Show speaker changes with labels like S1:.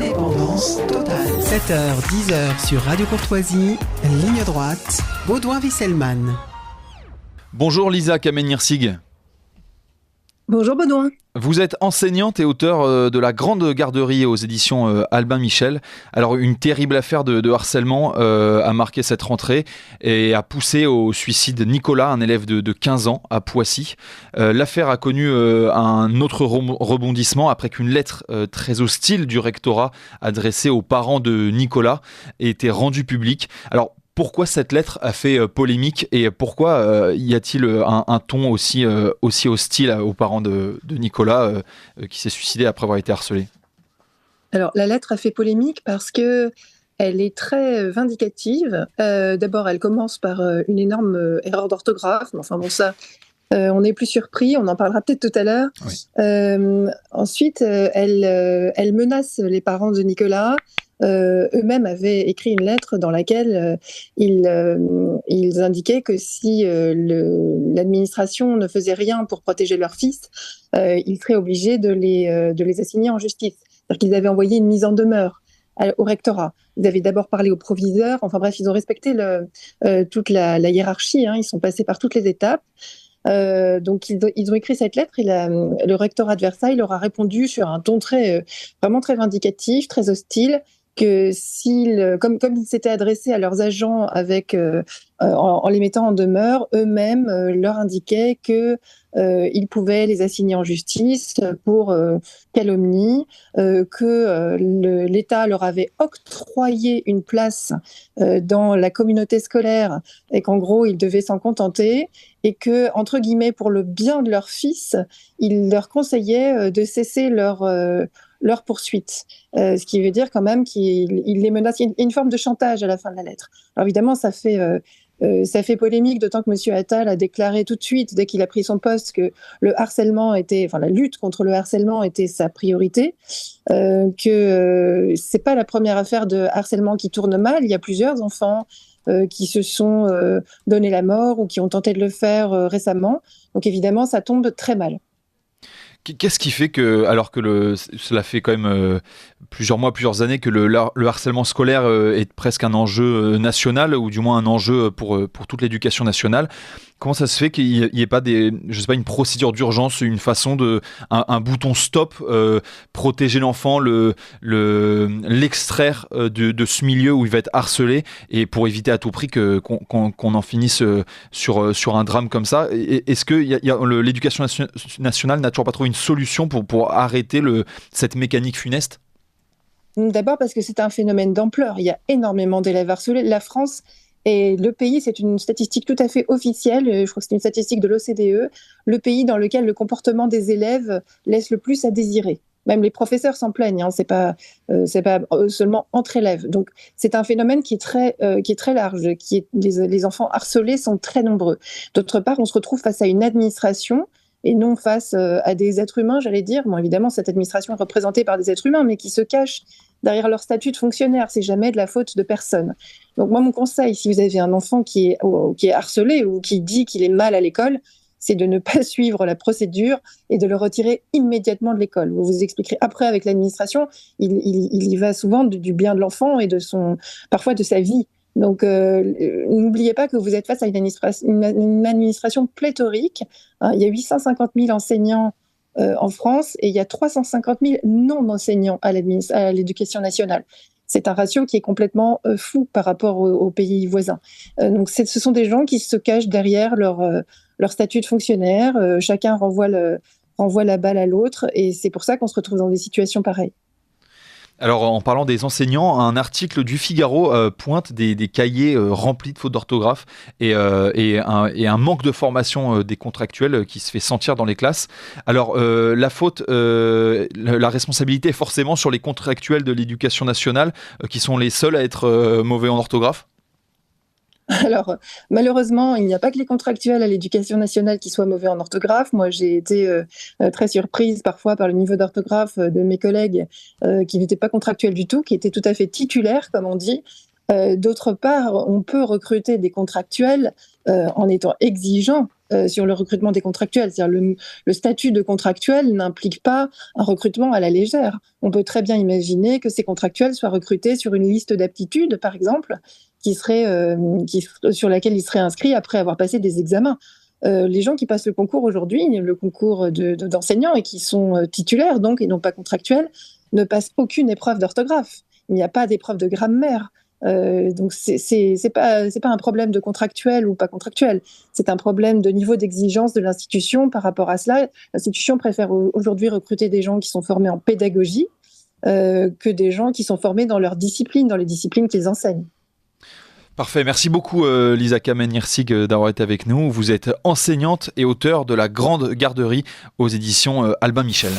S1: Indépendance totale. 7h, 10h sur Radio Courtoisie, ligne droite, Baudouin-Wieselmann.
S2: Bonjour Lisa Kamenir-Sig.
S3: Bonjour Baudouin.
S2: Vous êtes enseignante et auteure de La Grande Garderie aux éditions Albin Michel. Alors une terrible affaire de harcèlement a marqué cette rentrée et a poussé au suicide Nicolas, un élève de 15 ans à Poissy. L'affaire a connu un autre rebondissement après qu'une lettre très hostile du rectorat adressée aux parents de Nicolas ait été rendue publique. Alors pourquoi cette lettre a fait polémique et pourquoi y a-t-il un ton aussi hostile aux parents de Nicolas qui s'est suicidé après avoir été harcelé ?
S3: Alors la lettre a fait polémique parce que elle est très vindicative. D'abord, elle commence par une énorme erreur d'orthographe. Enfin bon, ça, on n'est plus surpris. On en parlera peut-être tout à l'heure. Oui. Ensuite, elle menace les parents de Nicolas. Eux-mêmes avaient écrit une lettre dans laquelle ils indiquaient que si l'administration ne faisait rien pour protéger leur fils, ils seraient obligés de les assigner en justice. C'est-à-dire qu'ils avaient envoyé une mise en demeure au rectorat. Ils avaient d'abord parlé au proviseur. Enfin bref, ils ont respecté toute la hiérarchie. Ils sont passés par toutes les étapes. Donc ils ont écrit cette lettre et le rectorat de Versailles leur a répondu sur un ton vraiment très vindicatif, très hostile, que comme ils s'étaient adressés à leurs agents en les mettant en demeure, eux-mêmes leur indiquaient que ils pouvaient les assigner en justice pour calomnie, que l'État leur avait octroyé une place dans la communauté scolaire et qu'en gros ils devaient s'en contenter et que, entre guillemets, pour le bien de leur fils, ils leur conseillaient de cesser leur poursuite. Ce qui veut dire quand même qu'il les menace. Il y a une forme de chantage à la fin de la lettre. Alors évidemment, ça fait polémique, d'autant que M. Attal a déclaré tout de suite, dès qu'il a pris son poste, que la lutte contre le harcèlement était sa priorité, que c'est pas la première affaire de harcèlement qui tourne mal. Il y a plusieurs enfants qui se sont donné la mort ou qui ont tenté de le faire récemment. Donc évidemment, ça tombe très mal.
S2: Qu'est-ce qui fait que, alors que cela fait quand même plusieurs mois, plusieurs années que le harcèlement scolaire est presque un enjeu national, ou du moins un enjeu pour toute l'éducation nationale, comment ça se fait qu'il n'y ait pas une procédure d'urgence, une façon un bouton stop, protéger l'enfant, l'extraire de ce milieu où il va être harcelé, et pour éviter à tout prix qu'on en finisse sur un drame comme ça. Est-ce que l'éducation nationale n'a toujours pas trouvé une solution pour arrêter cette mécanique funeste ?
S3: D'abord parce que c'est un phénomène d'ampleur. Il y a énormément d'élèves harcelés. La France et le pays, c'est une statistique tout à fait officielle, je crois que c'est une statistique de l'OCDE, le pays dans lequel le comportement des élèves laisse le plus à désirer. Même les professeurs s'en plaignent, c'est pas seulement entre élèves. Donc c'est un phénomène qui est très large, les enfants harcelés sont très nombreux. D'autre part, on se retrouve face à une administration et non face à des êtres humains, j'allais dire. Bon, évidemment, cette administration est représentée par des êtres humains, mais qui se cachent derrière leur statut de fonctionnaire. C'est jamais de la faute de personne. Donc moi, mon conseil, si vous avez un enfant qui est harcelé ou qui dit qu'il est mal à l'école, c'est de ne pas suivre la procédure et de le retirer immédiatement de l'école. Vous vous expliquerez après avec l'administration, il y va souvent du bien de l'enfant et parfois de sa vie. Donc, n'oubliez pas que vous êtes face à une administration pléthorique. Il y a 850 000 enseignants en France et il y a 350 000 non-enseignants à l'éducation nationale. C'est un ratio qui est complètement fou par rapport aux pays voisins. Donc, ce sont des gens qui se cachent derrière leur statut de fonctionnaire. Chacun renvoie la balle à l'autre et c'est pour ça qu'on se retrouve dans des situations pareilles.
S2: Alors, en parlant des enseignants, un article du Figaro pointe des cahiers remplis de fautes d'orthographe et un manque de formation des contractuels qui se fait sentir dans les classes. Alors, la responsabilité est forcément sur les contractuels de l'éducation nationale qui sont les seuls à être mauvais en orthographe ?
S3: Alors, malheureusement, il n'y a pas que les contractuels à l'éducation nationale qui soient mauvais en orthographe. Moi, j'ai été très surprise parfois par le niveau d'orthographe de mes collègues qui n'étaient pas contractuels du tout, qui étaient tout à fait titulaires, comme on dit. D'autre part, on peut recruter des contractuels en étant exigeant sur le recrutement des contractuels. C'est-à-dire le statut de contractuel n'implique pas un recrutement à la légère. On peut très bien imaginer que ces contractuels soient recrutés sur une liste d'aptitudes, par exemple, sur laquelle ils seraient inscrits après avoir passé des examens. Les gens qui passent le concours aujourd'hui, le concours d'enseignants et qui sont titulaires donc et non pas contractuels, ne passent aucune épreuve d'orthographe. Il n'y a pas d'épreuve de grammaire. Donc c'est pas un problème de contractuel ou pas contractuel. C'est un problème de niveau d'exigence de l'institution par rapport à cela. L'institution préfère aujourd'hui recruter des gens qui sont formés en pédagogie que des gens qui sont formés dans leur discipline, dans les disciplines qu'ils enseignent.
S2: Parfait, merci beaucoup Lisa Kamen-Hirsig d'avoir été avec nous. Vous êtes enseignante et auteure de La Grande Garderie aux éditions Albin Michel.